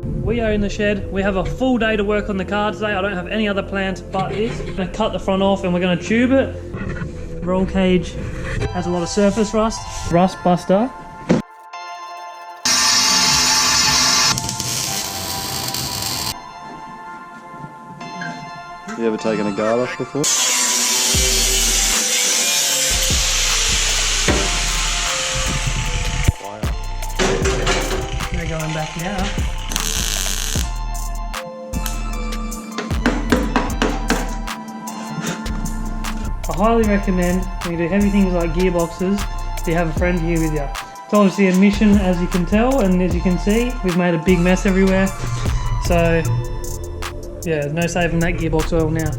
We are in the shed. We have a full day to work on the car today. I don't have any other plans but this. I'm going to cut the front off and we're going to tube it. Roll cage has a lot of surface rust. Rust buster. You ever taken a guard off before? Wow. They're going back now. I highly recommend when you do heavy things like gearboxes that you have a friend here with you. It's obviously a mission, as you can tell, and as you can see, we've made a big mess everywhere. So yeah, no saving that gearbox oil now.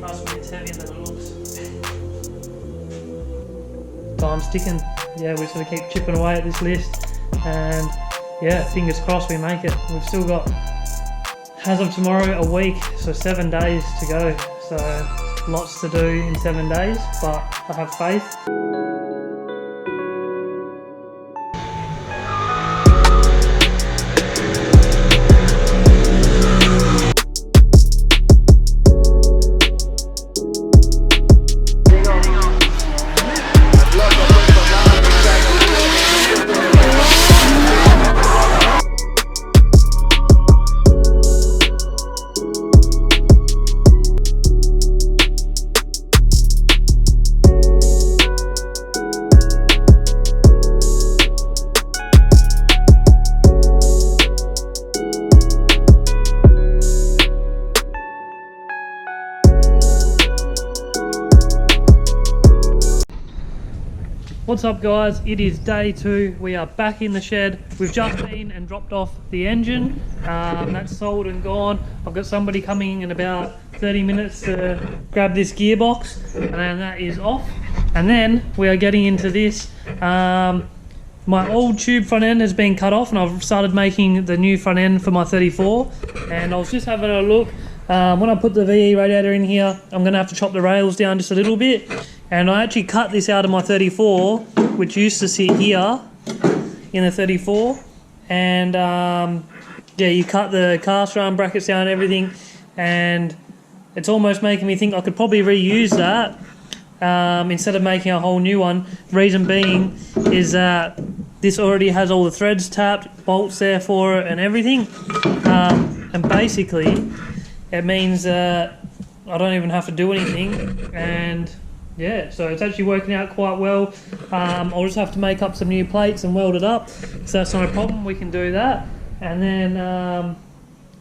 Trust me, it's heavier than it looks. Time's ticking. Yeah, we're just going to keep chipping away at this list, and yeah, fingers crossed we make it. We've still got, as of tomorrow, a week, so 7 days to go. So lots to do in 7 days, but I have faith. What's up guys, it is day 2, we are back in the shed. We've just been and dropped off the engine, that's sold and gone. I've got somebody coming in about 30 minutes to grab this gearbox, and then that is off. And then we are getting into this. My old tube front end has been cut off and I've started making the new front end for my 34. And I was just having a look, when I put the VE radiator in here, I'm going to have to chop the rails down just a little bit. And I actually cut this out of my 34, which used to sit here in the 34. And yeah, you cut the cast arm brackets down and everything. And it's almost making me think I could probably reuse that instead of making a whole new one. Reason being is that this already has all the threads tapped, bolts there for it and everything. And basically, it means that I don't even have to do anything. And yeah, so it's actually working out quite well. I'll just have to make up some new plates and weld it up, so that's not a problem, we can do that. And then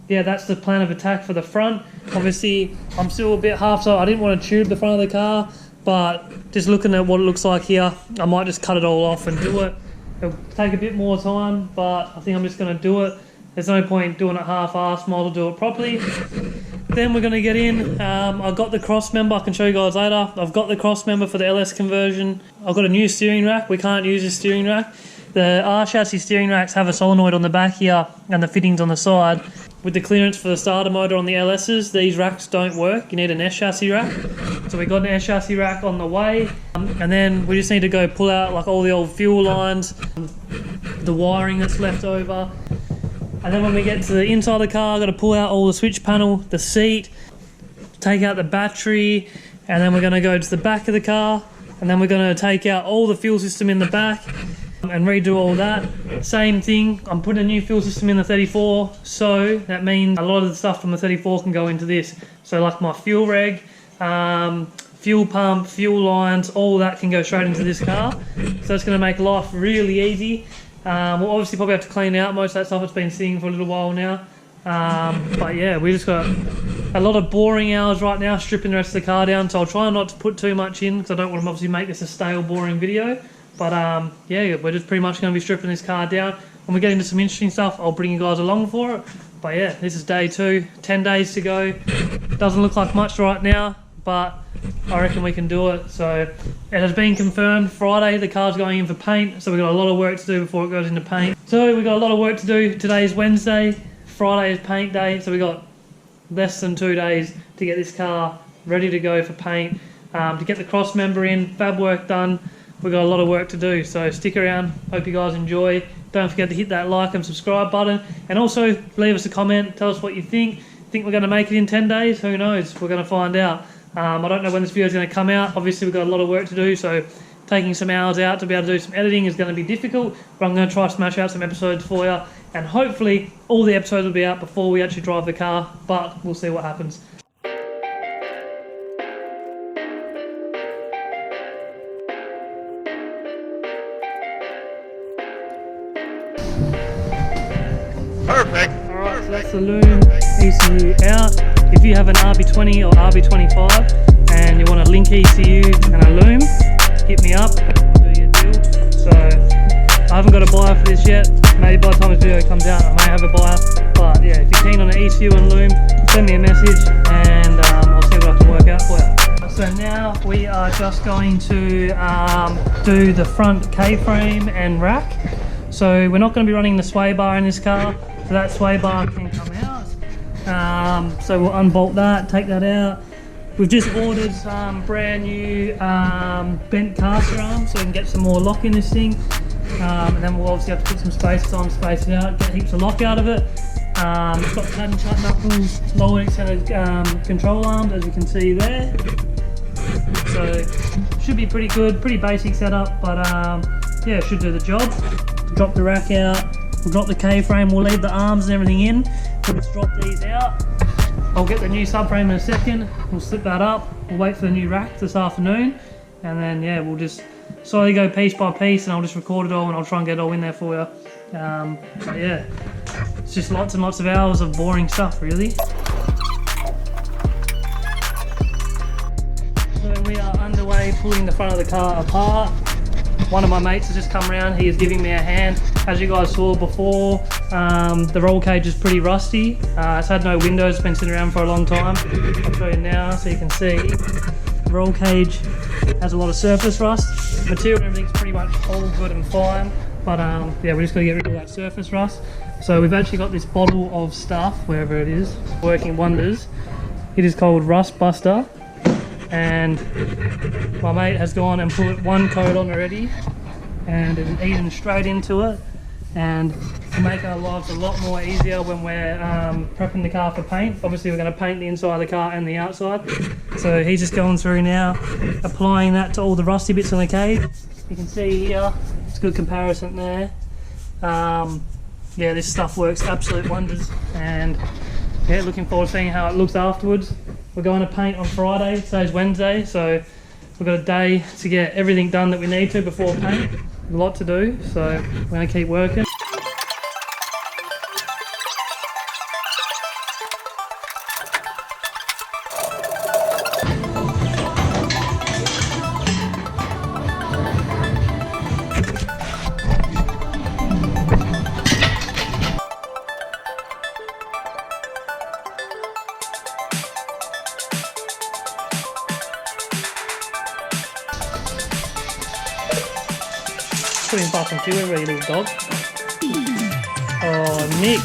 yeah, that's the plan of attack for the front. Obviously I'm still a bit half, so I didn't want to tube the front of the car, but just looking at what it looks like here, I might just cut it all off and do it. It'll take a bit more time, but I think I'm just going to do it. There's no point doing it half-assed, might as well do it properly. Then we're going to get in. I've got the cross member, I can show you guys later. I've got the cross member for the LS conversion. I've got a new steering rack. We can't use this steering rack. The R chassis steering racks have a solenoid on the back here and the fittings on the side. With the clearance for the starter motor on the LS's, these racks don't work. You need an S chassis rack. So we got an S chassis rack on the way. And then we just need to go pull out like all the old fuel lines, the wiring that's left over. And then when we get to the inside of the car, I've got to pull out all the switch panel, the seat, take out the battery, and then we're going to go to the back of the car, and then we're going to take out all the fuel system in the back and redo all that. Same thing, I'm putting a new fuel system in the 34, so that means a lot of the stuff from the 34 can go into this. So like my fuel reg, fuel pump, fuel lines, all that can go straight into this car. So that's going to make life really easy. We'll obviously probably have to clean out most of that stuff. It's been sitting for a little while now. But yeah, we just got a lot of boring hours right now stripping the rest of the car down, so I'll try not to put too much in because I don't want to obviously make this a stale, boring video. But yeah, we're just pretty much going to be stripping this car down. When we get into some interesting stuff, I'll bring you guys along for it. But yeah, this is day 2, 10 days to go. Doesn't look like much right now, but I reckon we can do it. So it has been confirmed Friday the car's going in for paint, so we've got a lot of work to do before it goes into paint. So we've got a lot of work to do. Today is Wednesday, Friday is paint day, so we've got less than 2 days to get this car ready to go for paint, to get the cross member in, fab work done. we've got a lot of work to do. So stick around. Hope you guys enjoy. Don't forget to hit that like and subscribe button. And also leave us a comment. Tell us what you think. Think we're going to make it in 10 days? Who knows? We're going to find out. I don't know when this video is going to come out. Obviously, we've got a lot of work to do. So taking some hours out to be able to do some editing is going to be difficult. But I'm going to try to smash out some episodes for you. And hopefully all the episodes will be out before we actually drive the car. But we'll see what happens. Perfect. Alright, so that's the Loom ECU out. If you have an RB20 or RB25 and you want a link ECU and a Loom, hit me up, we'll do your deal. So I haven't got a buyer for this yet. Maybe by the time this video comes out I may have a buyer. But yeah, if you're keen on an ECU and Loom, send me a message and I'll see what I can work out for you. So now we are just going to do the front K-frame and rack. So we're not going to be running the sway bar in this car. So that sway bar can come out. So we'll unbolt that, take that out. We've just ordered some brand new bent caster arms so we can get some more lock in this thing. And then we'll obviously have to put some spaces on, space it out, get heaps of lock out of it. It's got cut and shut knuckles, lower extended control arms as you can see there. So should be pretty good, pretty basic setup, but yeah, it should do the job. Drop the rack out. We'll drop the K-frame, we'll leave the arms and everything in. We'll just drop these out. I'll get the new subframe in a second. We'll slip that up. We'll wait for the new rack this afternoon. And then, yeah, we'll just slowly go piece by piece and I'll just record it all and I'll try and get it all in there for you. But yeah, it's just lots and lots of hours of boring stuff, really. So we are underway pulling the front of the car apart. One of my mates has just come around, he is giving me a hand. As you guys saw before, the roll cage is pretty rusty. It's had no windows, it's been sitting around for a long time. I'll show you now so you can see. The roll cage has a lot of surface rust. Material and everything's pretty much all good and fine. But yeah, we just got to get rid of that surface rust. So we've actually got this bottle of stuff, wherever it is, working wonders. It is called Rust Buster. And my mate has gone and put one coat on already and it is eaten straight into it, and to make our lives a lot more easier when we're prepping the car for paint. Obviously we're going to paint the inside of the car and the outside, so he's just going through now applying that to all the rusty bits on the cage. You can see here, it's a good comparison there. Yeah, this stuff works absolute wonders, and yeah, looking forward to seeing how it looks afterwards. We're going to paint on Friday, today's Wednesday, so we've got a day to get everything done that we need to before paint. A lot to do, so we're going to keep working. Put him back on you, you little dog. Oh, Nick.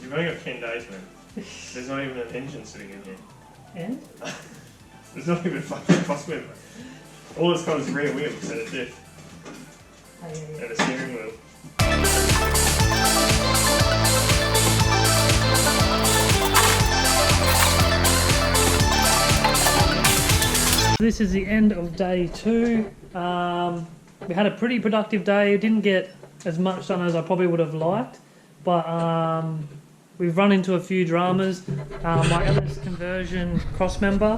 You've only got 10 days, man. There's not even an engine sitting in here. And? There's not even a fucking crosswind. All it's got is rear wheels and a diff. And a steering wheel. This is the end of day 2. We had a pretty productive day. Didn't get as much done as I probably would have liked, but we've run into a few dramas. My LS conversion cross member,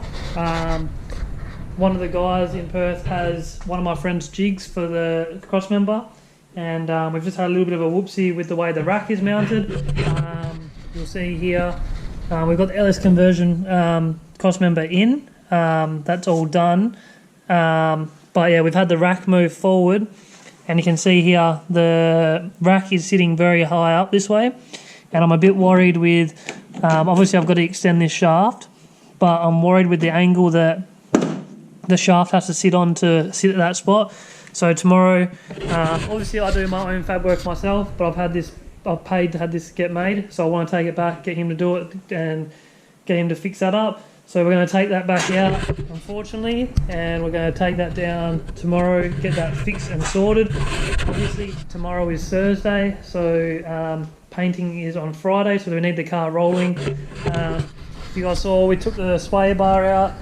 one of the guys in Perth has one of my friend's jigs for the cross member. and we've just had a little bit of a whoopsie with the way the rack is mounted. You'll see here we've got the LS conversion cross member in. That's all done. But yeah, we've had the rack move forward, and you can see here the rack is sitting very high up this way, and I'm a bit worried with, obviously I've got to extend this shaft, but I'm worried with the angle that the shaft has to sit on to sit at that spot. So tomorrow, obviously I do my own fab work myself, but I've paid to have this get made, so I want to take it back, get him to do it, and get him to fix that up. So we're going to take that back out, unfortunately, and we're going to take that down tomorrow, get that fixed and sorted. Obviously tomorrow is Thursday, so painting is on Friday, so we need the car rolling. You guys saw we took the sway bar out,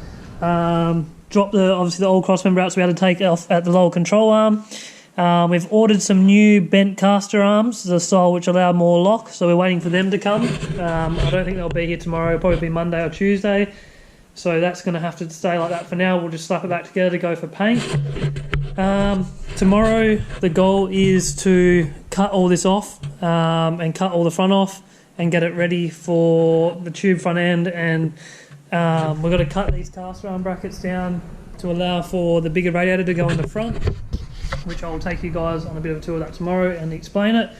dropped obviously the old cross member out, so we had to take it off at the lower control arm. We've ordered some new bent caster arms, the style which allow more lock, so we're waiting for them to come. I don't think they'll be here tomorrow, it'll probably be Monday or Tuesday, so that's going to have to stay like that for now. We'll just slap it back together to go for paint. Tomorrow the goal is to cut all this off and cut all the front off and get it ready for the tube front end, and we've got to cut these caster arm brackets down to allow for the bigger radiator to go in the front, which I'll take you guys on a bit of a tour of that tomorrow and explain it.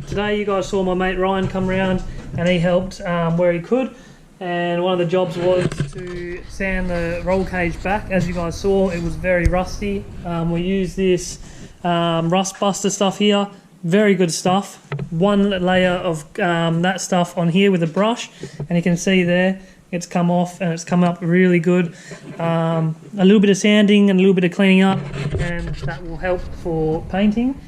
Today you guys saw my mate Ryan come around and he helped where he could, and one of the jobs was to sand the roll cage back. As you guys saw, it was very rusty. We used this rust buster stuff here, very good stuff. One layer of that stuff on here with a brush, and you can see there it's come off and it's come up really good. A little bit of sanding and a little bit of cleaning up, and that will help for painting.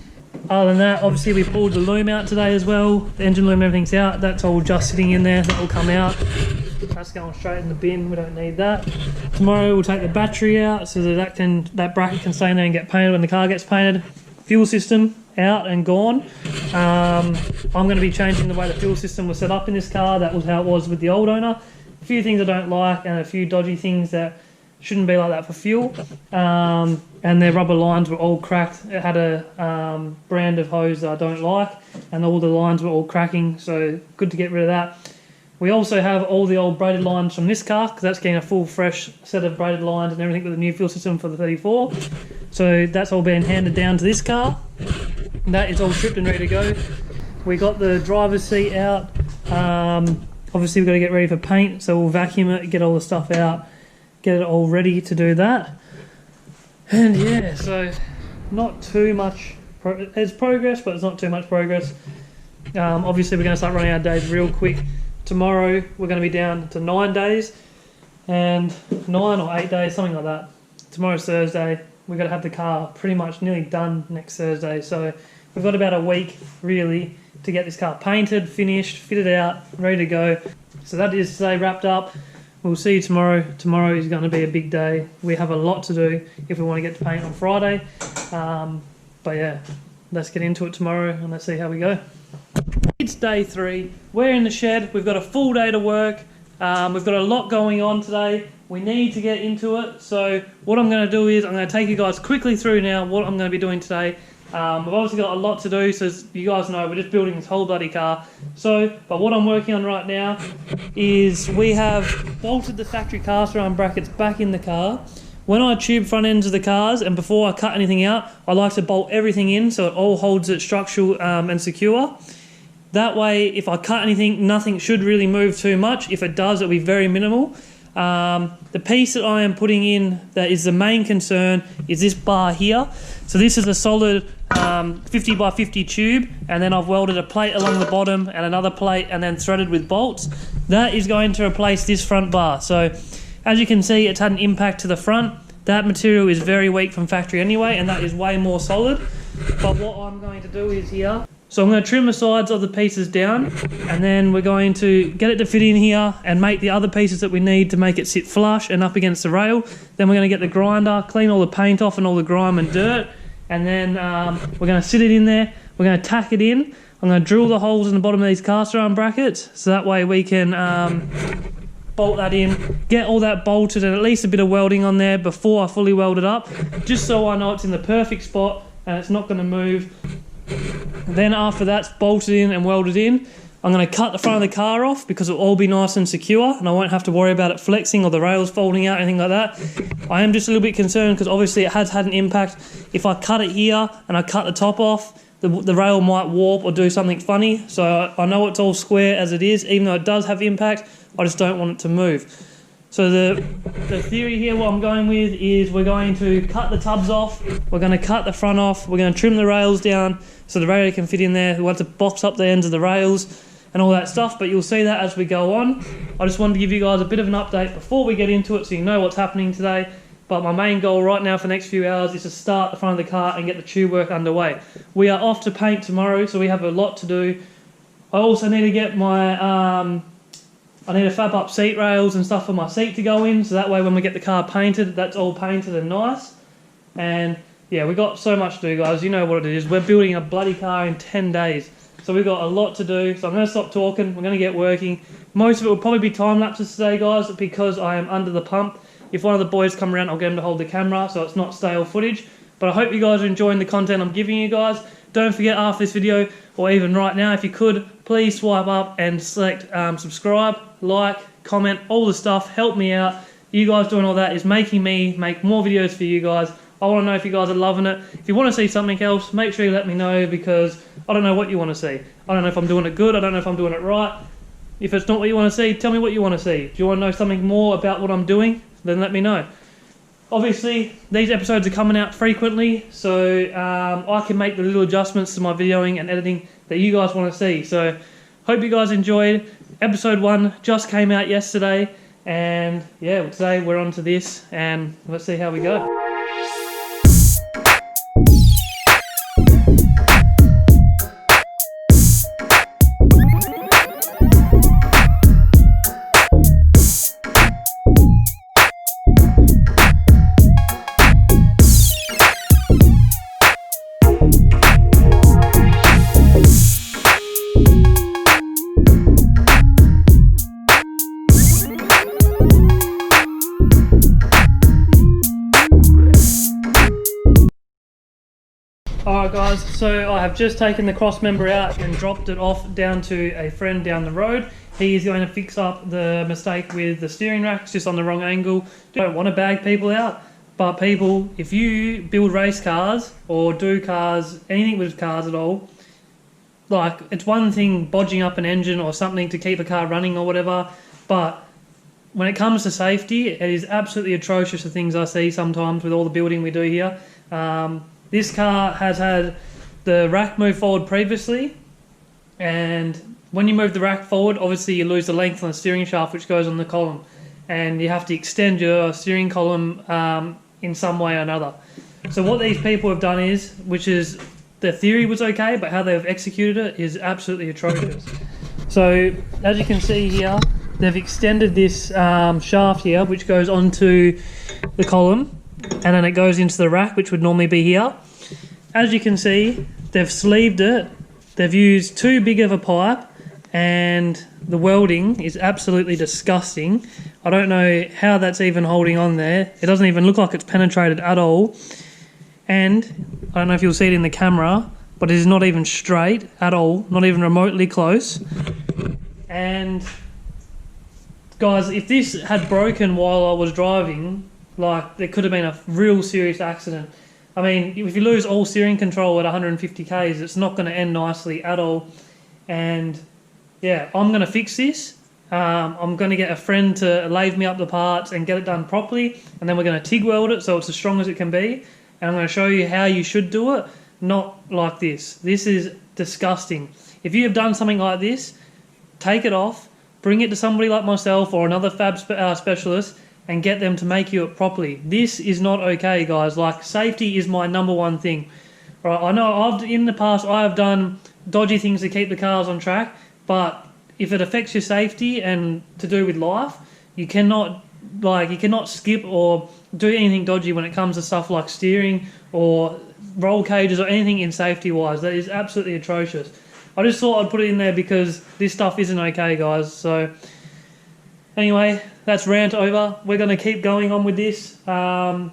Other than that, obviously we pulled the loom out today as well. The engine loom, everything's out. That's all just sitting in there. That will come out. That's going straight in the bin. We don't need that. Tomorrow we'll take the battery out so that bracket can stay in there and get painted when the car gets painted. Fuel system out and gone. I'm going to be changing the way the fuel system was set up in this car. That was how it was with the old owner. A few things I don't like and a few dodgy things that shouldn't be like that for fuel. And their rubber lines were all cracked. It had a brand of hose that I don't like, and all the lines were all cracking, so good to get rid of that. We also have all the old braided lines from this car, because that's getting a full fresh set of braided lines and everything with the new fuel system for the 34. So that's all being handed down to this car. That is all stripped and ready to go. We got the driver's seat out. Obviously we've got to get ready for paint, so we'll vacuum it, get all the stuff out, get it all ready to do that. And yeah, so not too much, it's progress, but it's not too much progress. Obviously we're going to start running our days real quick. Tomorrow we're going to be down to 9 days, and 9 or 8 days, something like that. Tomorrow's Thursday. We've got to have the car pretty much nearly done next Thursday, so we've got about a week really to get this car painted, finished, fitted out, ready to go. So that is today wrapped up. We'll see you tomorrow. Tomorrow is going to be a big day. We have a lot to do if we want to get to paint on Friday. But yeah, let's get into it tomorrow and let's see how we go. It's day 3. We're in the shed. We've got a full day to work. We've got a lot going on today. We need to get into it. So what I'm going to do is I'm going to take you guys quickly through now what I'm going to be doing today. We've obviously got a lot to do, so as you guys know, we're just building this whole bloody car. But what I'm working on right now is we have bolted the factory caster arm brackets back in the car. When I tube front ends of the cars, and before I cut anything out, I like to bolt everything in so it all holds it structural and secure. That way, if I cut anything, nothing should really move too much. If it does, it'll be very minimal. The piece that I am putting in that is the main concern is this bar here. So this is a solid 50 by 50 tube, and then I've welded a plate along the bottom and another plate and then threaded with bolts. That is going to replace this front bar. So as you can see, it's had an impact to the front. That material is very weak from factory anyway, and that is way more solid. But what I'm going to do is here, so I'm going to trim the sides of the pieces down, and then we're going to get it to fit in here and make the other pieces that we need to make it sit flush and up against the rail. Then we're going to get the grinder, clean all the paint off and all the grime and dirt, and then we're going to sit it in there. We're going to tack it in. I'm going to drill the holes in the bottom of these caster arm brackets, so that way we can bolt that in, get all that bolted and at least a bit of welding on there before I fully weld it up, just so I know it's in the perfect spot and it's not going to move. Then after that's bolted in and welded in, I'm going to cut the front of the car off because it'll all be nice and secure and I won't have to worry about it flexing or the rails folding out, anything like that. I am just a little bit concerned because obviously it has had an impact. If I cut it here and I cut the top off, the rail might warp or do something funny. So I know it's all square as it is, even though it does have impact, I just don't want it to move. So the theory here, what I'm going with is we're going to cut the tubs off, we're going to cut the front off, we're going to trim the rails down so the radiator can fit in there. We'll have to box up the ends of the rails and all that stuff, but you'll see that as we go on. I just wanted to give you guys a bit of an update before we get into it so you know what's happening today. But my main goal right now for the next few hours is to start the front of the car and get the tube work underway. We are off to paint tomorrow, so we have a lot to do. I also need to get my... I need to fab up seat rails and stuff for my seat to go in, so that way when we get the car painted, that's all painted and nice. And yeah, we got so much to do, guys. You know what it is. We're building a bloody car in 10 days. So we've got a lot to do. So I'm going to stop talking. We're going to get working. Most of it will probably be time lapses today, guys, because I am under the pump. If one of the boys come around, I'll get him to hold the camera so it's not stale footage. But I hope you guys are enjoying the content I'm giving you guys. Don't forget after this video, or even right now, if you could, please swipe up and select subscribe, like, comment, all the stuff. Help me out. You guys doing all that is making me make more videos for you guys. I want to know if you guys are loving it. If you want to see something else, make sure you let me know because I don't know what you want to see. I don't know if I'm doing it good. I don't know if I'm doing it right. If it's not what you want to see, tell me what you want to see. Do you want to know something more about what I'm doing? Then let me know. Obviously, these episodes are coming out frequently, so I can make the little adjustments to my videoing and editing that you guys want to see. So, hope you guys enjoyed. Episode 1 just came out yesterday, and yeah, today we're on to this, and let's see how we go. Alright guys, so I have just taken the cross member out and dropped it off down to a friend down the road. He is going to fix up the mistake with the steering rack, it's just on the wrong angle. Don't want to bag people out, but people, if you build race cars or do cars, anything with cars at all, like it's one thing bodging up an engine or something to keep a car running or whatever, but when it comes to safety, it is absolutely atrocious the things I see sometimes with all the building we do here. This car has had the rack move forward previously, and when you move the rack forward, obviously you lose the length on the steering shaft which goes on the column, and you have to extend your steering column in some way or another. So what these people have done is, which is, the theory was okay, but how they've executed it is absolutely atrocious. So as you can see here, they've extended this shaft here which goes onto the column, and then it goes into the rack which would normally be here. As you can see, they've sleeved it, they've used too big of a pipe, and the welding is absolutely disgusting. I don't know how that's even holding on there. It doesn't even look like it's penetrated at all, and I don't know if you'll see it in the camera, but it is not even straight at all, not even remotely close. And guys, if this had broken while I was driving, like, there could have been a real serious accident. I mean, if you lose all steering control at 150 k's, it's not going to end nicely at all. And yeah, I'm going to fix this. I'm going to get a friend to lathe me up the parts and get it done properly, and then we're going to TIG weld it so it's as strong as it can be. And I'm going to show you how you should do it, not like this. This is disgusting. If you have done something like this, take it off, bring it to somebody like myself or another fab specialist, and get them to make you it properly. This is not okay, guys. Like, safety is my #1 thing. Right, I know in the past I have done dodgy things to keep the cars on track, but if it affects your safety and to do with life, you cannot skip or do anything dodgy when it comes to stuff like steering or roll cages or anything in safety wise. That is absolutely atrocious. I just thought I'd put it in there because this stuff isn't okay, guys. So anyway, that's rant over. We're going to keep going on with this. Now,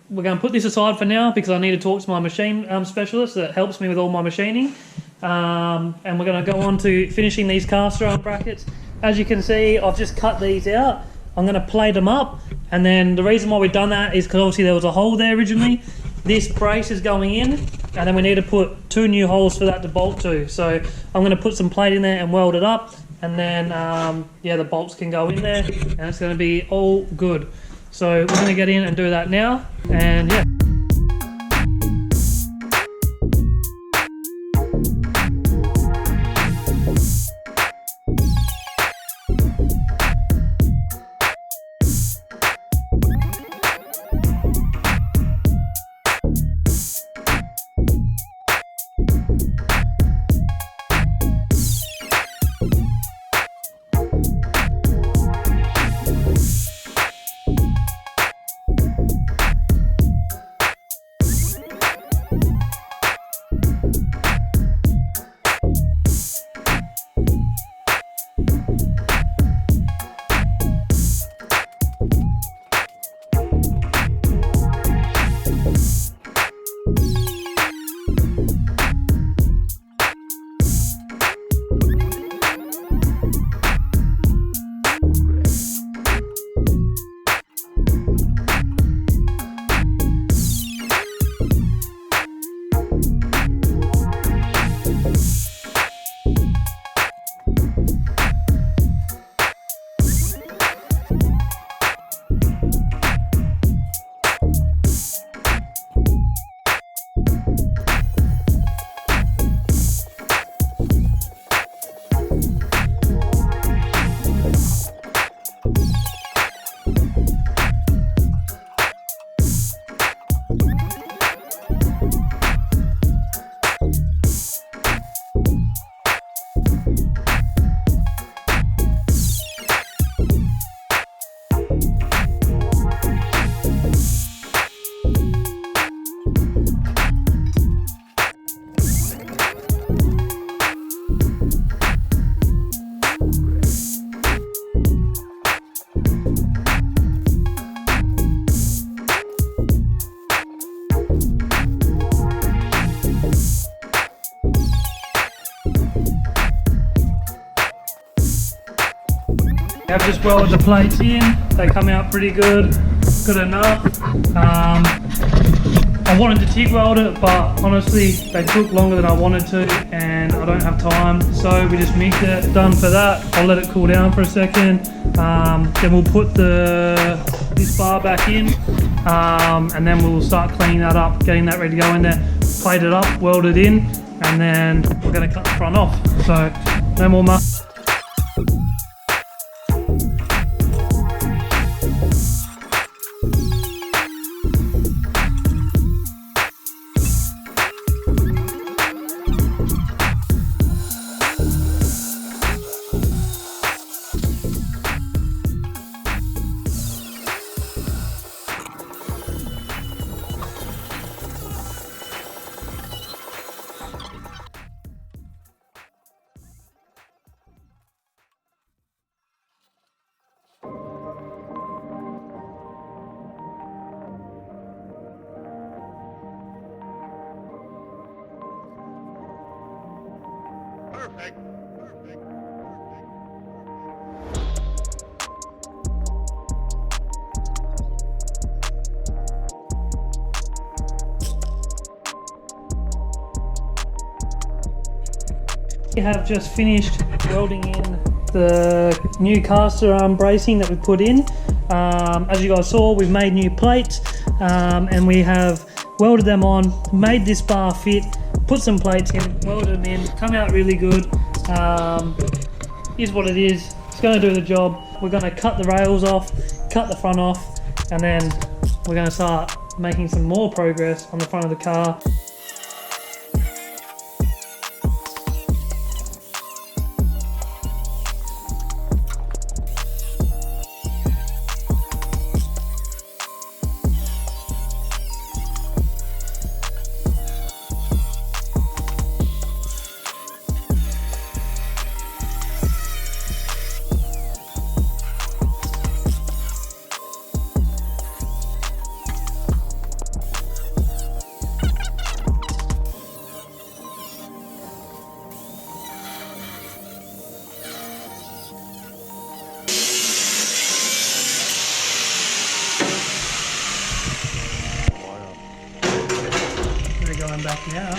we're going to put this aside for now because I need to talk to my machine specialist that helps me with all my machining. And we're going to go on to finishing these caster arm brackets. As you can see, I've just cut these out. I'm going to plate them up, and then the reason why we've done that is because obviously there was a hole there originally. This brace is going in, and then we need to put 2 new holes for that to bolt to. So I'm going to put some plate in there and weld it up, and then yeah, the bolts can go in there, and it's going to be all good. So we're going to get in and do that now, and yeah. I've just welded the plates in, they come out pretty good enough. I wanted to TIG weld it, but honestly they took longer than I wanted to and I don't have time, so we just mixed it. Done for that. I'll let it cool down for a second, then we'll put this bar back in, and then we'll start cleaning that up, getting that ready to go in there, plate it up, weld it in, and then we're going to cut the front off. So no more much. Perfect. We have just finished welding in the new caster arm bracing that we put in. As you guys saw, we've made new plates, and we have welded them on, made this bar fit, put some plates in, welded them in, come out really good. Is what it is. It's going to do the job. We're going to cut the rails off, cut the front off, and then we're going to start making some more progress on the front of the car. going back now.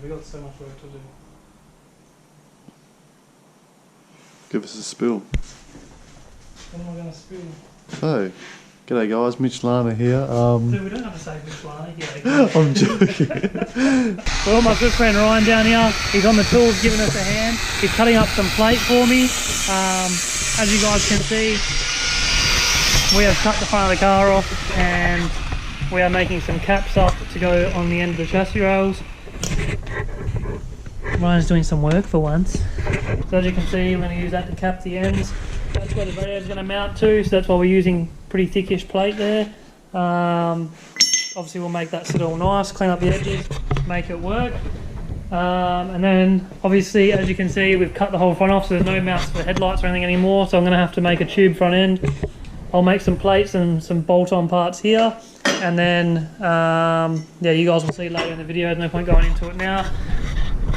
We got so much work to do. Give us a spill. What am I going to spill? So, g'day guys, Mitch Larner here. Dude, we don't have to say Mitch Larner. Yeah, I'm joking. well, my good friend Ryan down here, he's on the tools giving us a hand. He's cutting up some plate for me. As you guys can see, we have cut the front of the car off and we are making some caps up to go on the end of the chassis rails. Ryan's doing some work for once. So as you can see, we're going to use that to cap the ends. That's where the radiator is going to mount to, so that's why we're using pretty thickish plate there. Obviously we'll make that sit all nice, clean up the edges, make it work. And then obviously, as you can see, we've cut the whole front off, so there's no mounts for the headlights or anything anymore, so I'm going to have to make a tube front end. I'll make some plates and some bolt-on parts here, and then yeah, you guys will see later in the video. There's no point going into it now,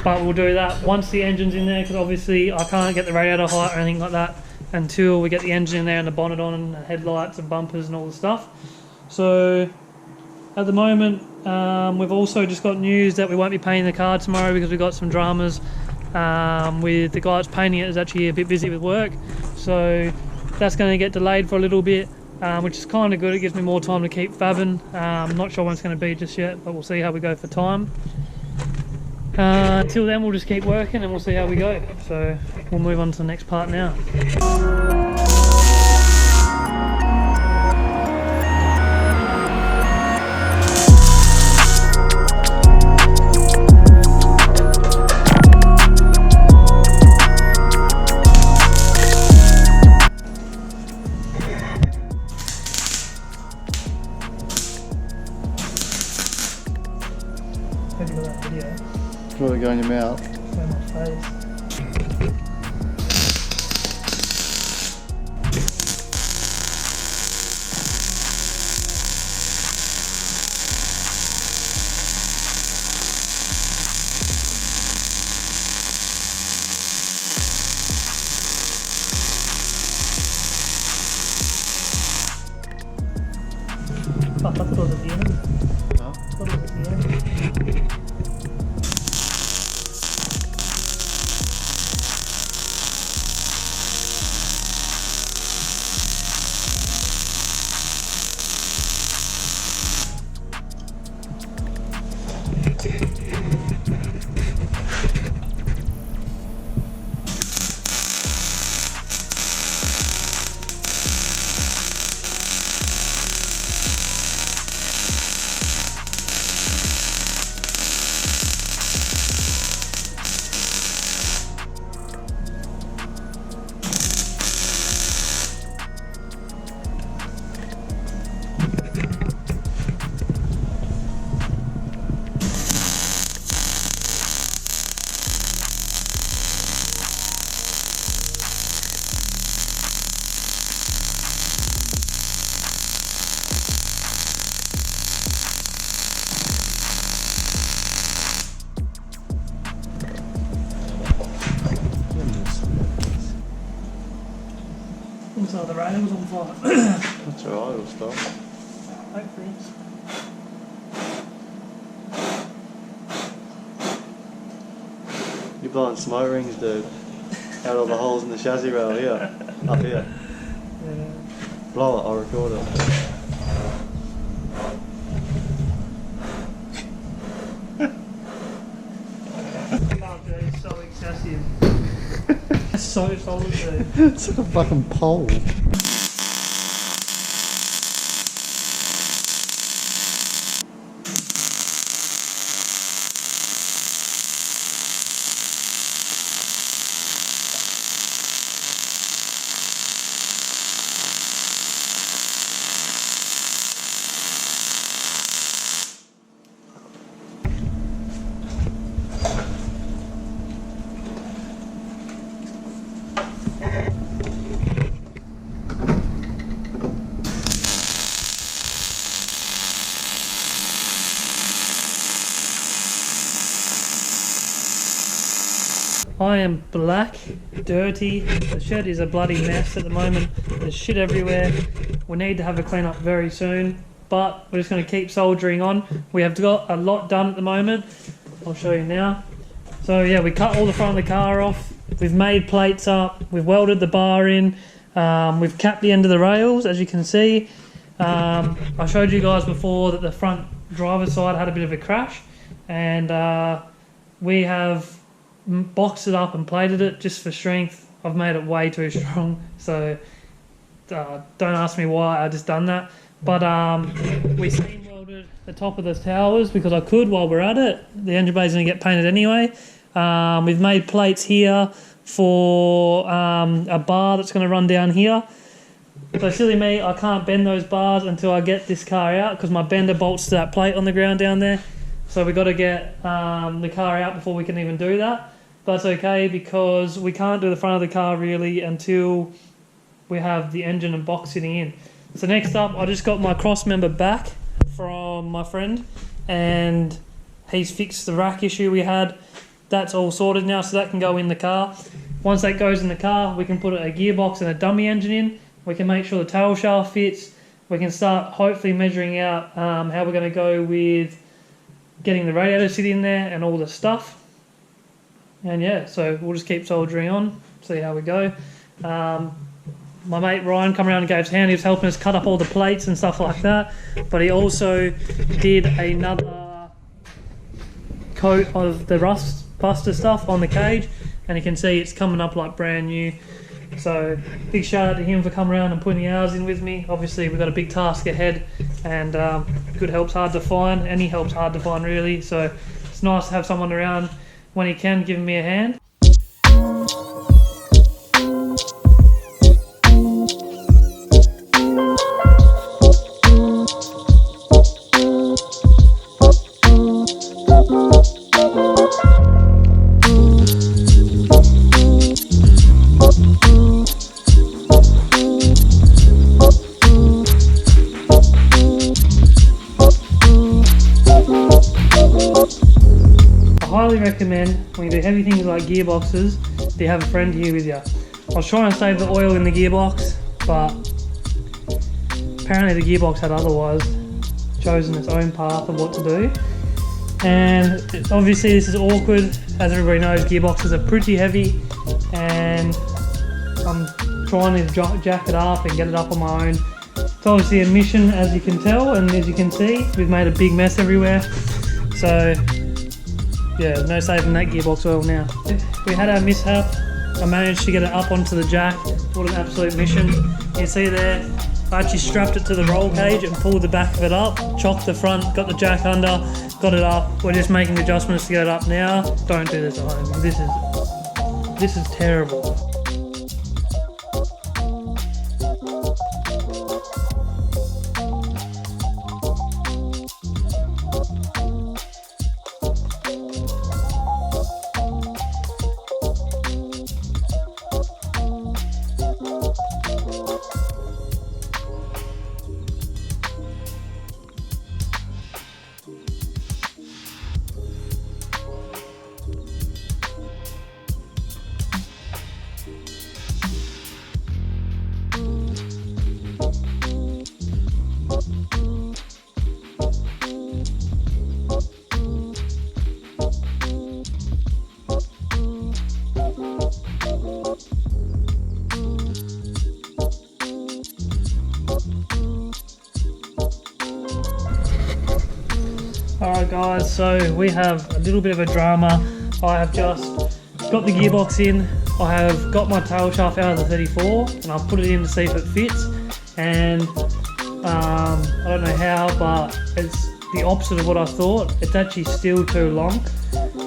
but we'll do that once the engine's in there, because obviously I can't get the radiator height or anything like that until we get the engine in there and the bonnet on and the headlights and bumpers and all the stuff. So at the moment, we've also just got news that we won't be painting the car tomorrow because we've got some dramas with the guy that's painting it is actually a bit busy with work, so that's going to get delayed for a little bit, which is kind of good. It gives me more time to keep fabbing. I'm not sure when it's going to be just yet, but we'll see how we go for time. Until then, we'll just keep working and we'll see how we go. So we'll move on to the next part now. Hope you got that video. Got to go in your mouth. So much face. Oh, I thought it was at the end. Huh? I thought it was at the end. Looks like the rail was on fire. That's alright, it'll stop. Hopefully. You're blowing smoke rings, dude. Out of the holes in the chassis rail here. Up here. Yeah. Blow it, I'll record it. Oh, dude, it's so excessive. It's so solid, dude. It's like a fucking pole. I am black, dirty. The shed is a bloody mess at the moment. There's shit everywhere. We need to have a clean up very soon, but we're just going to keep soldiering on. We have got a lot done at the moment. I'll show you now. So yeah, we cut all the front of the car off. We've made plates up. We've welded the bar in. We've capped the end of the rails, as you can see. I showed you guys before that the front driver's side had a bit of a crash, and we have boxed it up and plated it just for strength. I've made it way too strong, so don't ask me why I just done that. But we seam welded the top of the towers because I could while we're at it. The engine bay is going to get painted anyway. We've made plates here for a bar that's going to run down here. So silly me, I can't bend those bars until I get this car out because my bender bolts to that plate on the ground down there. So we've got to get the car out before we can even do that. But that's okay because we can't do the front of the car really until we have the engine and box sitting in. So next up, I just got my cross member back from my friend, and he's fixed the rack issue we had. That's all sorted now, so that can go in the car. Once that goes in the car, we can put a gearbox and a dummy engine in. We can make sure the tail shaft fits. We can start hopefully measuring out how we're going to go with getting the radiator sit in there and all the stuff. And yeah, so we'll just keep soldiering on, see how we go. My mate Ryan come around and gave us a hand. He was helping us cut up all the plates and stuff like that. But he also did another coat of the rust buster stuff on the cage, and you can see it's coming up like brand new. So big shout out to him for coming around and putting the hours in with me. Obviously we've got a big task ahead, and good help's hard to find. Any help's hard to find really, so it's nice to have someone around when he can give me a hand. I highly recommend when you do heavy things like gearboxes that you have a friend here with you. I was trying to save the oil in the gearbox, but apparently the gearbox had otherwise chosen its own path of what to do. And obviously this is awkward, as everybody knows gearboxes are pretty heavy, and I'm trying to jack it up and get it up on my own. It's obviously a mission, as you can tell, and as you can see we've made a big mess everywhere. So yeah, no saving that gearbox oil now. We had our mishap. I managed to get it up onto the jack. What an absolute mission. You see there, I actually strapped it to the roll cage and pulled the back of it up, chopped the front, got the jack under, got it up. We're just making adjustments to get it up now. Don't do this at home. This is terrible. Alright guys, so we have a little bit of a drama. I have just got the gearbox in, I have got my tail shaft out of the 34 and I've put it in to see if it fits, and I don't know how, but it's the opposite of what I thought. It's actually still too long.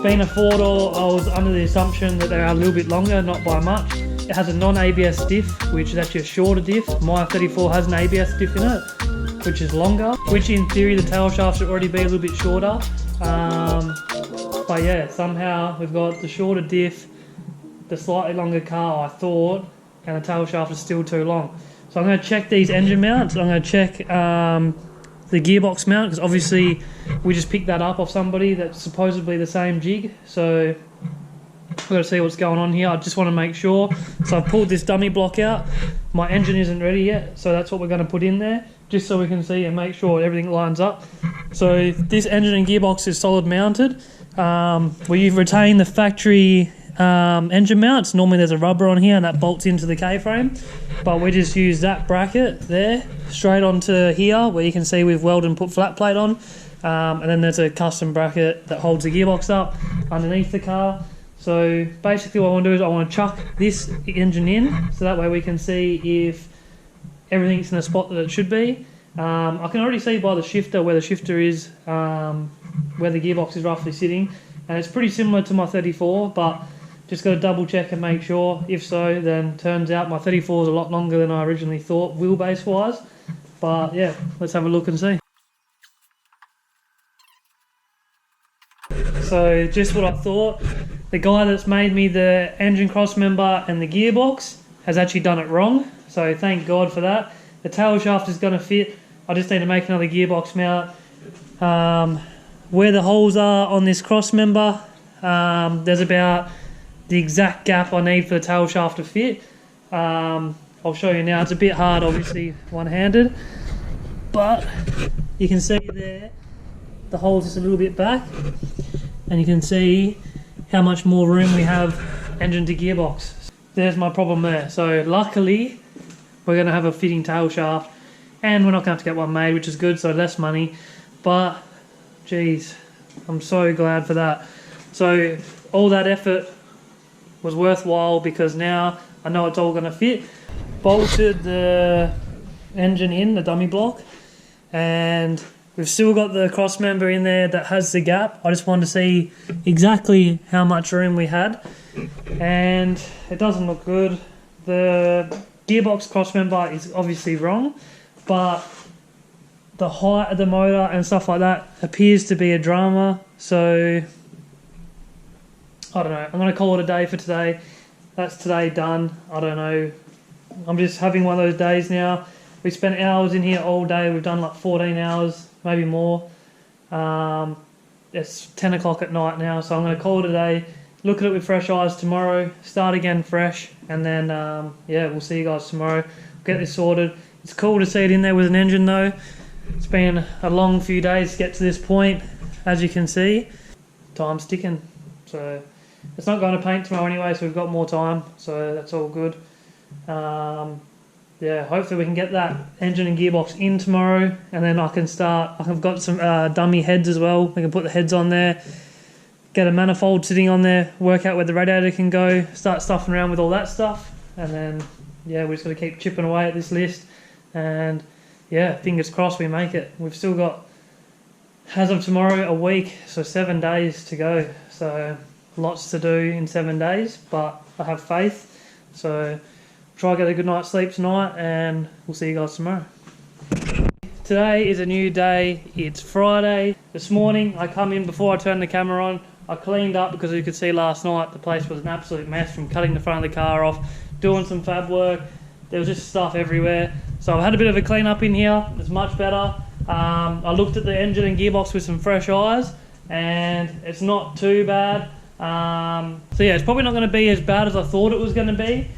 Being a 4-door, I was under the assumption that they are a little bit longer, not by much. It has a non-ABS diff, which is actually a shorter diff. My 34 has an ABS diff in it, which is longer, which in theory the tail shaft should already be a little bit shorter. But yeah, somehow we've got the shorter diff, the slightly longer car I thought, and the tail shaft is still too long. So I'm going to check these engine mounts. I'm going to check the gearbox mount, because obviously we just picked that up off somebody that's supposedly the same jig. So I've got to see what's going on here. I just want to make sure. So I've pulled this dummy block out. My engine isn't ready yet, so that's what we're going to put in there, just so we can see and make sure everything lines up. So this engine and gearbox is solid mounted. We've retained the factory engine mounts. Normally there's a rubber on here and that bolts into the K-frame, but we just use that bracket there straight onto here, where you can see we've welded and put flat plate on, and then there's a custom bracket that holds the gearbox up underneath the car. So basically what I want to do is I want to chuck this engine in, so that way we can see if everything's in the spot that it should be. I can already see by the shifter where the shifter is, where the gearbox is roughly sitting, and it's pretty similar to my 34, but just got to double check and make sure. If so, then turns out my 34 is a lot longer than I originally thought wheelbase wise. But yeah, let's have a look and see. So just what I thought, the guy that's made me the engine cross member and the gearbox has actually done it wrong, so thank God for that. The tail shaft is going to fit. I just need to make another gearbox mount. Where the holes are on this cross member, there's about the exact gap I need for the tail shaft to fit. I'll show you now. It's a bit hard, obviously, one-handed, but you can see there the hole's just a little bit back, and you can see how much more room we have engine to gearbox. There's my problem there. So luckily we're going to have a fitting tail shaft, and we're not going to have to get one made, which is good, so less money. But geez, I'm so glad for that. So all that effort was worthwhile, because now I know it's all going to fit. Bolted the engine in, the dummy block, and we've still got the cross member in there that has the gap. I just wanted to see exactly how much room we had, and it doesn't look good. The gearbox cross member is obviously wrong, but the height of the motor and stuff like that appears to be a drama. So I don't know, I'm going to call it a day for today. That's today done. I don't know, I'm just having one of those days now. We spent hours in here all day. We've done like 14 hours, maybe more. It's 10 o'clock at night now, so I'm going to call it a day. Look at it with fresh eyes tomorrow, start again fresh, and then yeah, we'll see you guys tomorrow. Get this sorted. It's cool to see it in there with an engine though. It's been a long few days to get to this point. As you can see, time's ticking. So it's not going to paint tomorrow anyway, so we've got more time, so that's all good. Yeah, hopefully we can get that engine and gearbox in tomorrow, and then I can start. I've got some dummy heads as well. We can put the heads on there, get a manifold sitting on there, work out where the radiator can go, start stuffing around with all that stuff, and then yeah, we just got to keep chipping away at this list, and yeah, fingers crossed we make it. We've still got, as of tomorrow, a week, so 7 days to go. So lots to do in 7 days, but I have faith. So try to get a good night's sleep tonight, and we'll see you guys tomorrow. Today is a new day. It's Friday. This morning I come in, before I turned the camera on, I cleaned up, because you could see last night the place was an absolute mess from cutting the front of the car off, doing some fab work. There was just stuff everywhere. So I've had a bit of a clean up in here. It's much better. I looked at the engine and gearbox with some fresh eyes, and it's not too bad. So yeah, it's probably not going to be as bad as I thought it was going to be.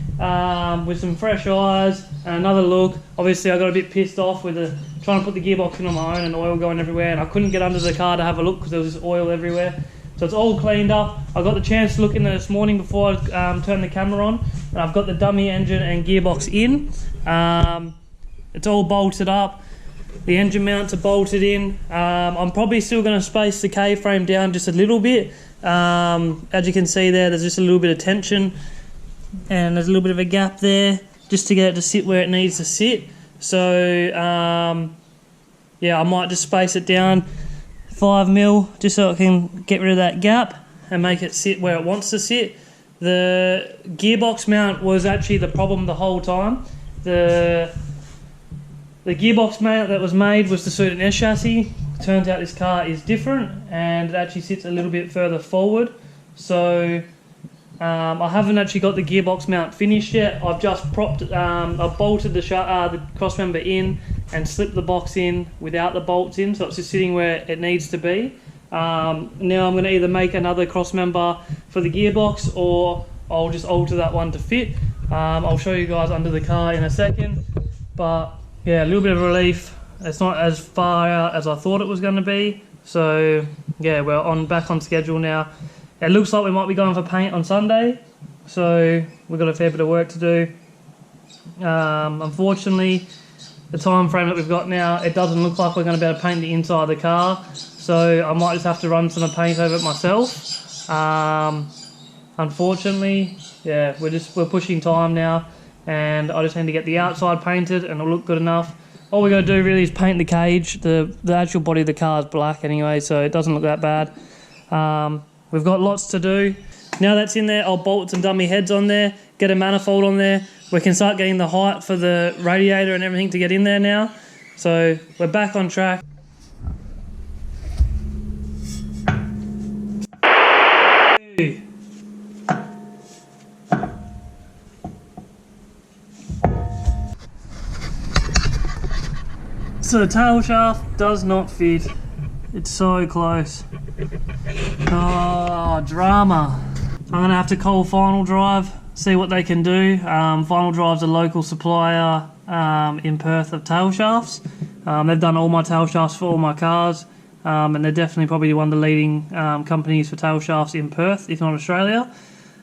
With some fresh eyes and another look. Obviously I got a bit pissed off with trying to put the gearbox in on my own and oil going everywhere, and I couldn't get under the car to have a look because there was just oil everywhere. So it's all cleaned up. I got the chance to look in there this morning before I turned the camera on, and I've got the dummy engine and gearbox in. It's all bolted up. The engine mounts are bolted in. I'm probably still going to space the K-frame down just a little bit. As you can see there's just a little bit of tension and there's a little bit of a gap there just to get it to sit where it needs to sit. So yeah, I might just space it down 5mm just so I can get rid of that gap and make it sit where it wants to sit. The gearbox mount was actually the problem the whole time. The gearbox mount that was made was to suit an S chassis. Turns out this car is different and it actually sits a little bit further forward. So I haven't actually got the gearbox mount finished yet. I've just I've bolted the crossmember in and slipped the box in without the bolts in, so it's just sitting where it needs to be. Now I'm going to either make another crossmember for the gearbox or I'll just alter that one to fit. I'll show you guys under the car in a second, but yeah, a little bit of relief. It's not as far out as I thought it was going to be, so yeah, we're back on schedule now. It looks like we might be going for paint on Sunday, so we've got a fair bit of work to do. Unfortunately, the time frame that we've got now, it doesn't look like we're going to be able to paint the inside of the car, so I might just have to run some paint over it myself. Unfortunately, yeah, we're pushing time now, and I just need to get the outside painted and it'll look good enough. All we're going to do really is paint the cage. The actual body of the car is black anyway, so it doesn't look that bad. We've got lots to do. Now that's in there, I'll bolt some dummy heads on there, get a manifold on there. We can start getting the height for the radiator and everything to get in there now. So we're back on track. So the tail shaft does not fit. It's so close. Oh, drama. I'm gonna have to call Final Drive, see what they can do. Final Drive's a local supplier in Perth of tail shafts. They've done all my tail shafts for all my cars, and they're definitely probably one of the leading companies for tail shafts in Perth, if not Australia.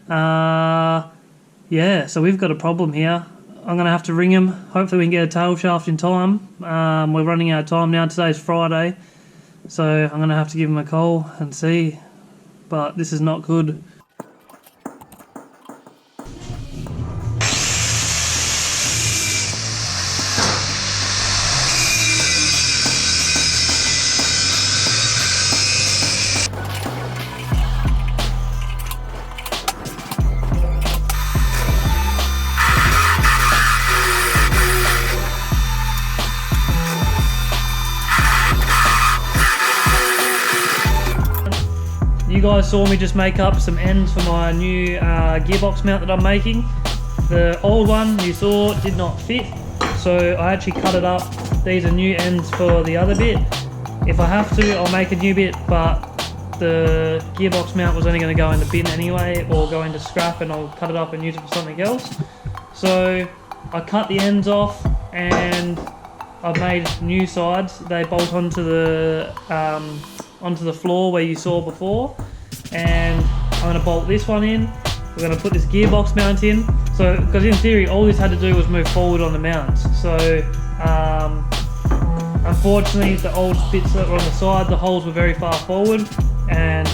Yeah, so we've got a problem here. I'm going to have to ring them. Hopefully we can get a tail shaft in time. We're running out of time now. Today's Friday. So I'm going to have to give them a call and see. But this is not good. You guys saw me just make up some ends for my new gearbox mount that I'm making. The old one you saw did not fit, so I actually cut it up. These are new ends for the other bit. If I have to, I'll make a new bit, but the gearbox mount was only going to go in the bin anyway, or go into scrap, and I'll cut it up and use it for something else. So I cut the ends off and I've made new sides. They bolt onto the floor where you saw before, and I'm going to bolt this one in. We're going to put this gearbox mount in, so because in theory all this had to do was move forward on the mounts. So unfortunately the old bits that were on the side, the holes were very far forward, and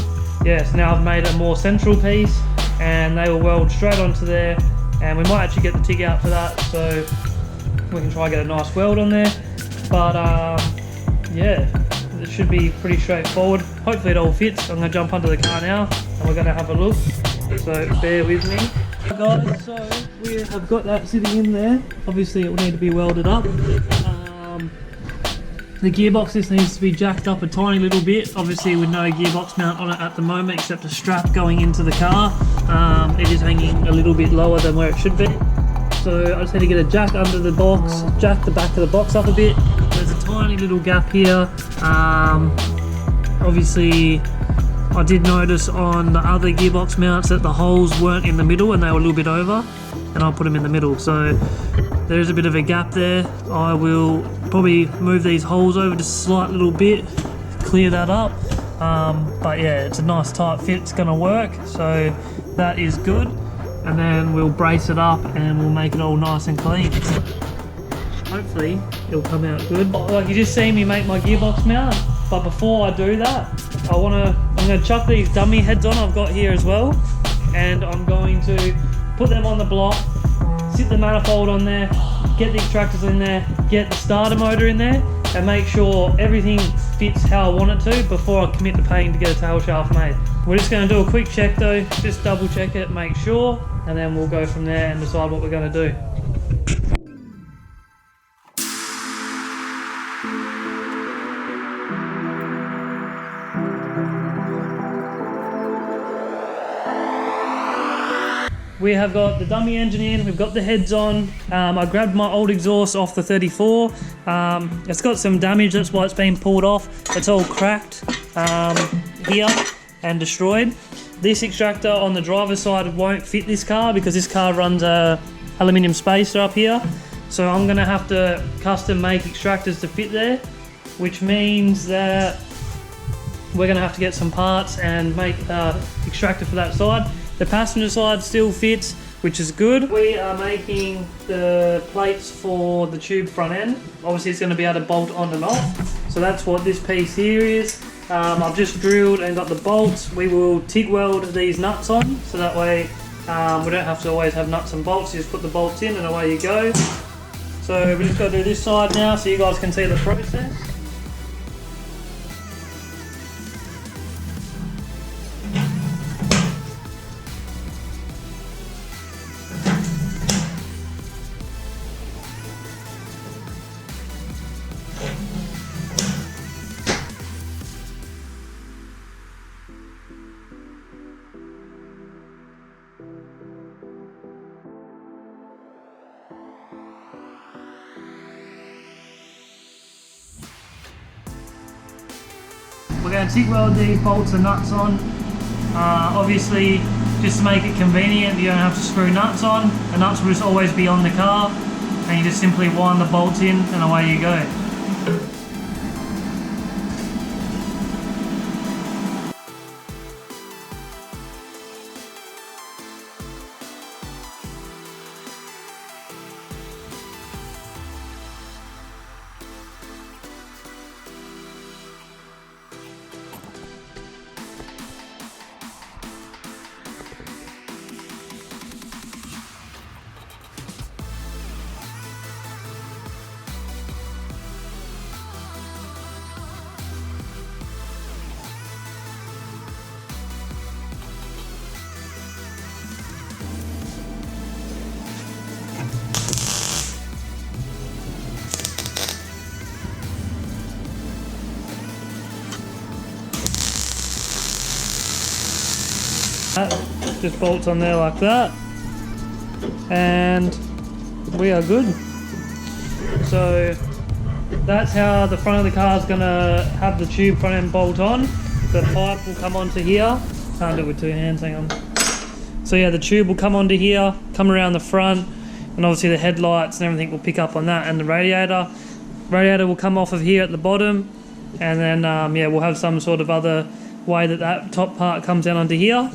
yes, now I've made a more central piece and they will weld straight onto there, and we might actually get the TIG out for that, so we can try and get a nice weld on there. But yeah, it should be pretty straightforward. Hopefully it all fits. I'm going to jump under the car now and we're going to have a look, so bear with me. Guys, so we have got that sitting in there. Obviously it will need to be welded up. The gearbox just needs to be jacked up a tiny little bit, obviously with no gearbox mount on it at the moment except a strap going into the car. It is hanging a little bit lower than where it should be. So I just need to get a jack under the box, jack the back of the box up a bit. There's a tiny little gap here. Obviously I did notice on the other gearbox mounts that the holes weren't in the middle and they were a little bit over, and I'll put them in the middle. So there is a bit of a gap there. I will probably move these holes over just a slight little bit, clear that up. But yeah, it's a nice tight fit, it's going to work, so that is good. And then we'll brace it up and we'll make it all nice and clean. hopefully it'll come out good. Like you just see me make my gearbox mount, but before I do that, I'm gonna chuck these dummy heads on I've got here as well, and I'm going to put them on the block, sit the manifold on there, get the extractors in there, get the starter motor in there, and make sure everything fits how I want it to before I commit to paying to get a tail shaft made. We're just going to do a quick check though, just double check it, make sure, and then we'll go from there and decide what we're going to do. We have got the dummy engine in, we've got the heads on. I grabbed my old exhaust off the 34. It's got some damage, that's why it's been pulled off. It's all cracked here and destroyed. This extractor on the driver's side won't fit this car because this car runs a aluminium spacer up here. So I'm gonna have to custom make extractors to fit there, which means that we're gonna have to get some parts and make an extractor for that side. The passenger side still fits, which is good. We are making the plates for the tube front end. Obviously it's going to be able to bolt on and off. So that's what this piece here is. I've just drilled and got the bolts. We will TIG weld these nuts on, so that way we don't have to always have nuts and bolts. You just put the bolts in and away you go. So we just got to do this side now so you guys can see the process. We're going to TIG weld these bolts and nuts on. Obviously, just to make it convenient, you don't have to screw nuts on. The nuts will just always be on the car, and you just simply wind the bolts in and away you go. Just bolts on there like that, and we are good. So that's how the front of the car is going to have the tube front end bolt on. The pipe will come onto here. Can't do it with two hands, hang on. So yeah, the tube will come onto here, come around the front, and obviously the headlights and everything will pick up on that, and the radiator will come off of here at the bottom, and then yeah, we'll have some sort of other way that that top part comes down onto here.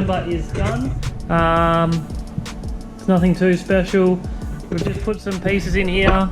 But is done. It's nothing too special. We've just put some pieces in here.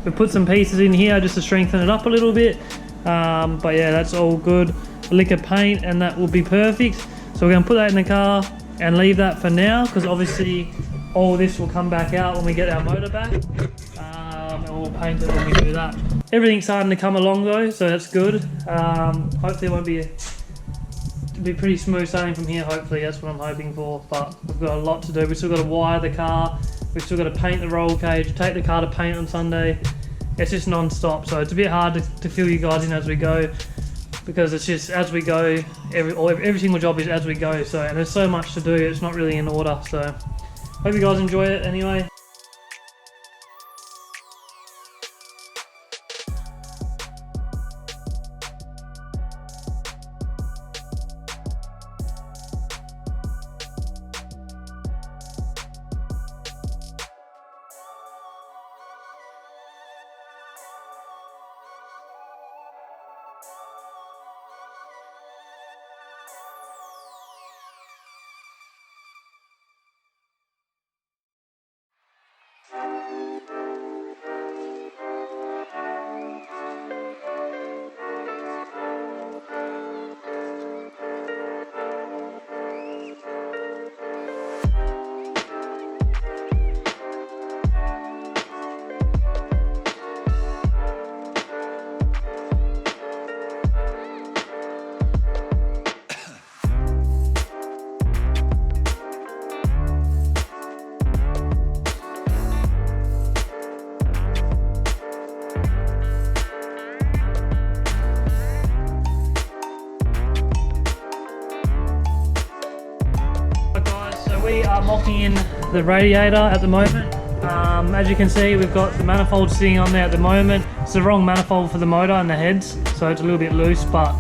We've put some pieces in here just to strengthen it up a little bit. But yeah, that's all good. A lick of paint and that will be perfect. So we're going to put that in the car and leave that for now, because obviously all this will come back out when we get our motor back. And we'll paint it when we do that. Everything's starting to come along though, so that's good. Hopefully it won't be it'll be pretty smooth sailing from here, hopefully. That's what I'm hoping for. But we've got a lot to do. We've still got to wire the car. We've still got to paint the roll cage, take the car to paint on Sunday. It's just non-stop, so it's a bit hard to fill you guys in as we go, because it's just as we go. Every single job is as we go. So, and there's so much to do. It's not really in order. So, hope you guys enjoy it anyway. We are mocking in the radiator at the moment. As you can see, we've got the manifold sitting on there at the moment. It's the wrong manifold for the motor and the heads, so it's a little bit loose, but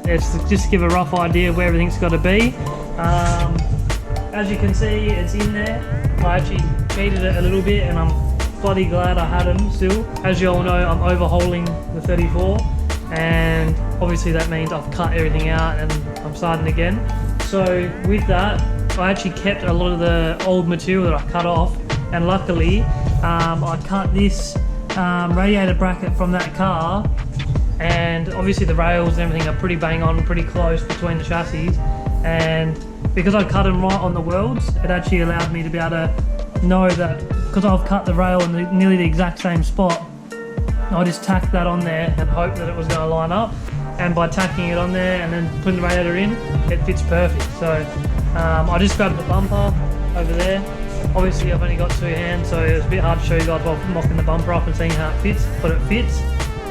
it's just to give a rough idea of where everything's got to be. As you can see, it's in there. I actually cheated it a little bit, and I'm bloody glad I had them still. As you all know, I'm overhauling the 34, and obviously that means I've cut everything out and I'm starting again. So with that, I actually kept a lot of the old material that I cut off, and luckily I cut this radiator bracket from that car, and obviously the rails and everything are pretty bang on, pretty close between the chassis, and because I cut them right on the welds, it actually allowed me to be able to know that, because I've cut the rail in nearly the exact same spot, I just tacked that on there and hoped that it was going to line up, and by tacking it on there and then putting the radiator in, it fits perfect. So I just grabbed the bumper over there. Obviously I've only got two hands, so it's a bit hard to show you guys while mocking the bumper up and seeing how it fits, but it fits.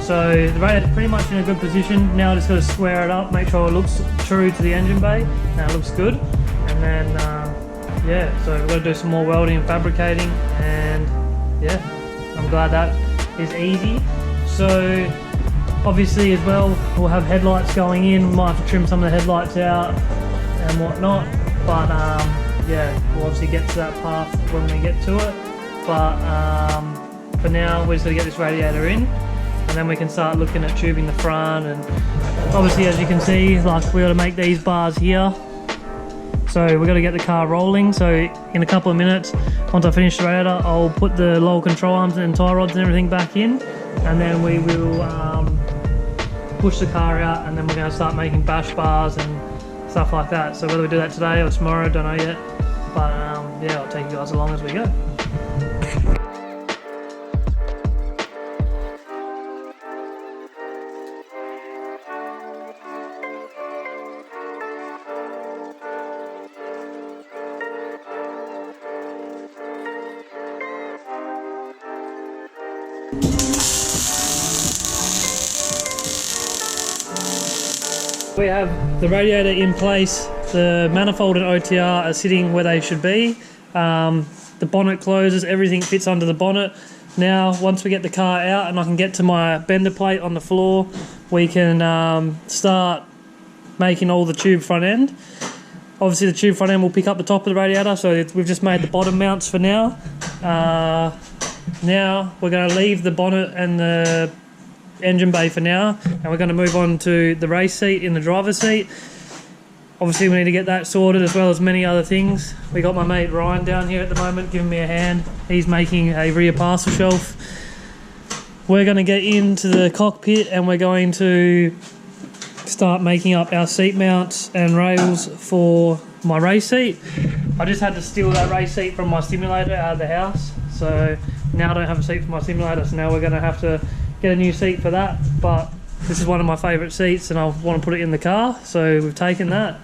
So the radiator's pretty much in a good position. Now I just got to square it up, make sure it looks true to the engine bay. Now it looks good. And then, yeah, so we've got to do some more welding and fabricating, and yeah, I'm glad that is easy. So obviously as well, we'll have headlights going in. Might have to trim some of the headlights out and whatnot, but yeah, we'll obviously get to that path when we get to it. But for now, we're just going to get this radiator in, and then we can start looking at tubing the front. And obviously, as you can see, like, we got to make these bars here, so we've got to get the car rolling. So in a couple of minutes, once I finish the radiator, I'll put the lower control arms and tie rods and everything back in, and then we will push the car out, and then we're going to start making bash bars and stuff like that. So whether we do that today or tomorrow, don't know yet, but yeah, I'll take you guys along as we go. We have the radiator in place, the manifold and OTR are sitting where they should be. The bonnet closes, everything fits under the bonnet. Now, once we get the car out and I can get to my bender plate on the floor, we can start making all the tube front end. Obviously the tube front end will pick up the top of the radiator, so we've just made the bottom mounts for now. Now we're going to leave the bonnet and the engine bay for now, and we're going to move on to the race seat in the driver's seat. Obviously we need to get that sorted, as well as many other things. We got my mate Ryan down here at the moment giving me a hand. He's making a rear parcel shelf. we're going to get into the cockpit and we're going to start making up our seat mounts and rails for my race seat. I just had to steal that race seat from my simulator out of the house, so now I don't have a seat for my simulator, so now we're going to have to get a new seat for that. But this is one of my favourite seats and I want to put it in the car, so we've taken that.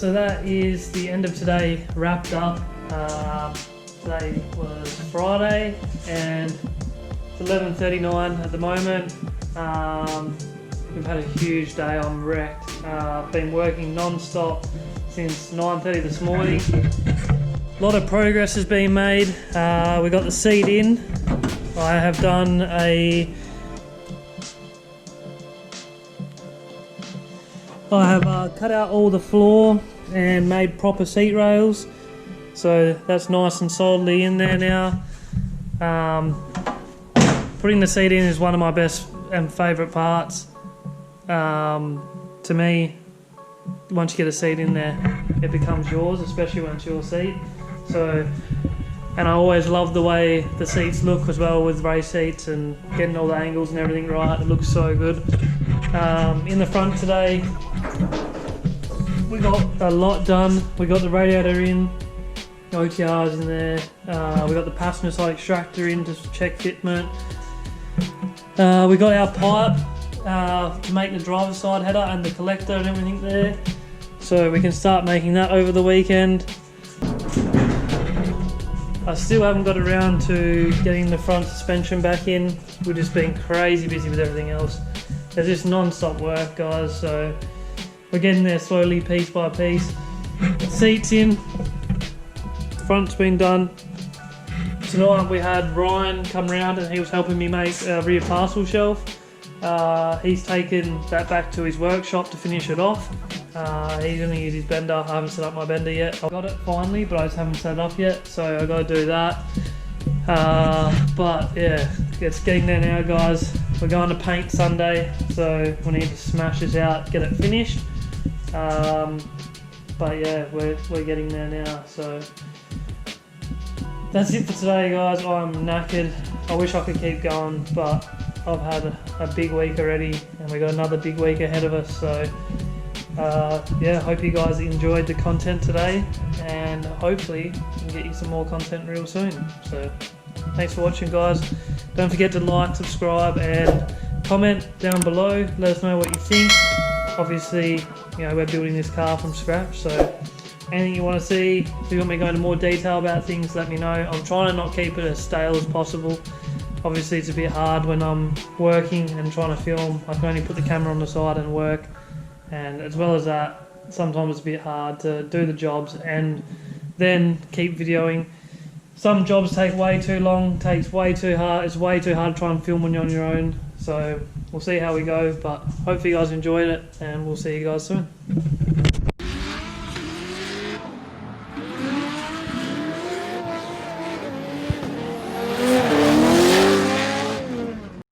So that is the end of today wrapped up. Today was Friday and it's 11:39 at the moment. We've had a huge day. I'm wrecked. Been working non-stop since 9:30 this morning. A lot of progress has been made. We got the seat in. I have done I have cut out all the floor and made proper seat rails, so that's nice and solidly in there now. Putting the seat in is one of my best and favourite parts. To me, once you get a seat in there, it becomes yours, especially when it's your seat. So, and I always love the way the seats look as well with race seats and getting all the angles and everything right. It looks so good. In the front today, we got a lot done. We got the radiator in, OTRs in there. We got the passenger side extractor in to check fitment. We got our pipe to make the driver's side header and the collector and everything there. So we can start making that over the weekend. I still haven't got around to getting the front suspension back in. We've just been crazy busy with everything else. There's just non-stop work, guys, so we're getting there slowly, piece by piece. Seats in, front's been done. Tonight we had Ryan come round and he was helping me make a rear parcel shelf. He's taken that back to his workshop to finish it off. He's going to use his bender. I haven't set up my bender yet. I got it finally, but I just haven't set it up yet, so I got to do that. But yeah, it's getting there now, guys. We're going to paint Sunday, so we need to smash this out, get it finished. But yeah, we're getting there now. So that's it for today, guys. I'm knackered. I wish I could keep going, but I've had a big week already, and we got another big week ahead of us. So yeah, hope you guys enjoyed the content today, and hopefully we can get you some more content real soon. So thanks for watching, guys. Don't forget to like, subscribe, and comment down below, let us know what you think. Obviously, you know, we're building this car from scratch, so anything you want to see, if you want me to go into more detail about things, let me know. I'm trying to not keep it as stale as possible. Obviously it's a bit hard when I'm working and trying to film. I can only put the camera on the side and work, and as well as that, sometimes it's a bit hard to do the jobs and then keep videoing. Some jobs take way too long, takes way too hard. It's way too hard to try and film when you're on your own. So we'll see how we go, but hopefully you guys enjoyed it, and we'll see you guys soon.